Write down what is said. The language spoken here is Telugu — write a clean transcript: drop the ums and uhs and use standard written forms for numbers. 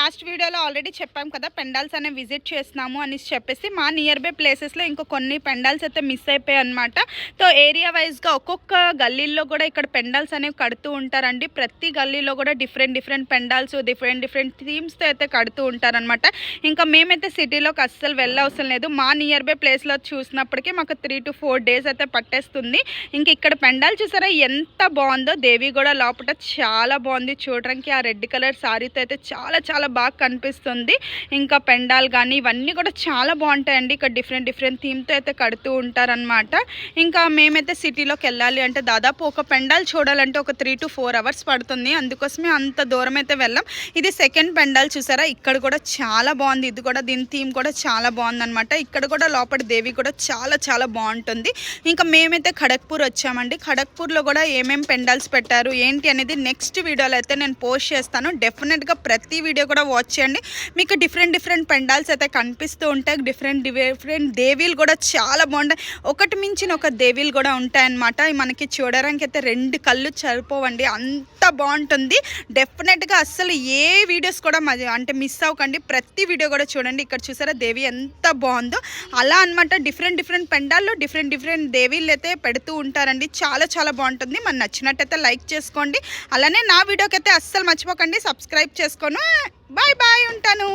లాస్ట్ వీడియోలో ఆల్రెడీ చెప్పాం కదా పెండాల్స్ అనేవి విజిట్ చేస్తున్నాము అని చెప్పేసి మా నియర్ బై ప్లేసెస్లో ఇంకో కొన్ని పెండాల్స్ అయితే మిస్ అయిపోయాయి అనమాట. సో ఏరియా వైజ్గా ఒక్కొక్క గల్లీల్లో కూడా ఇక్కడ పెండాల్స్ అనేవి కడుతూ ఉంటారండి. ప్రతి గల్లీలో కూడా డిఫరెంట్ పెండాల్స్ డిఫరెంట్ థీమ్స్తో అయితే కడుతూ ఉంటారనమాట. ఇంకా మేమైతే సిటీలోకి అస్సలు వెళ్ళవసరం లేదు. మా నియర్ బై ప్లేస్లో చూసినప్పటికీ మాకు 3 to 4 days అయితే పట్టేస్తుంది. ఇంక ఇక్కడ పెండాల్ చూసారా ఎంత బాగుందో. దేవి కూడా లోపల చాలా బాగుంది చూడడానికి. ఆ రెడ్ కలర్ శారీతో అయితే చాలా బాగా కనిపిస్తుంది. ఇంకా పెండాల్ కానీ ఇవన్నీ కూడా చాలా బాగుంటాయండి. ఇక్కడ డిఫరెంట్ థీమ్తో అయితే కడుతూ ఉంటారనమాట. ఇంకా మేమైతే సిటీలోకి వెళ్ళాలి అంటే దాదాపు ఒక పెండాల్ చూడాలంటే ఒక 3 to 4 hours పడుతుంది. అందుకోసమే అంత దూరం అయితే వెళ్ళాం. ఇది సెకండ్ పెండాల్ చూసారా, ఇక్కడ కూడా చాలా బాగుంది. ఇది కూడా దీని థీమ్ కూడా చాలా బాగుందనమాట. ఇక్కడ కూడా లోపల దేవి కూడా చాలా బాగుంటుంది. ఇంకా మేమైతే ఖడక్పూర్ వచ్చామండి. ఖడక్పూర్లో కూడా ఏమేమి పెండాల్స్ పెట్టారు ఏంటి అనేది నెక్స్ట్ వీడియోలో అయితే నేను పోస్ట్ చేస్తాను. డెఫినెట్గా ప్రతి వీడియో కూడా వాచ్ చేయండి. మీకు డిఫరెంట్ పెండాల్స్ అయితే కనిపిస్తూ ఉంటాయి. డిఫరెంట్ దేవీలు కూడా చాలా బాగుంటాయి. ఒకటి మించిన ఒక దేవీలు కూడా ఉంటాయన్నమాట. మనకి చూడడానికి అయితే 2 కళ్ళు సరిపోవండి, అంత బాగుంటుంది. డెఫినెట్గా అస్సలు ఏ వీడియోస్ కూడా అంటే మిస్ అవ్వకండి. ప్రతి వీడియో కూడా చూడండి. ఇక్కడ చూసారా దేవి ఎంత బాగుందో. అలా అనమాట డిఫరెంట్ పెండాల్లో డిఫరెంట్ దేవీలు అయితే పెడుతూ ఉంటారండి. చాలా బాగుంటుంది. మన నచ్చినట్టయితే లైక్ చేసుకోండి. అలానే నా వీడియోకి అయితే అస్సలు మర్చిపోకండి సబ్స్క్రైబ్ చేసుకోను. బాయ్ ఉంటాను.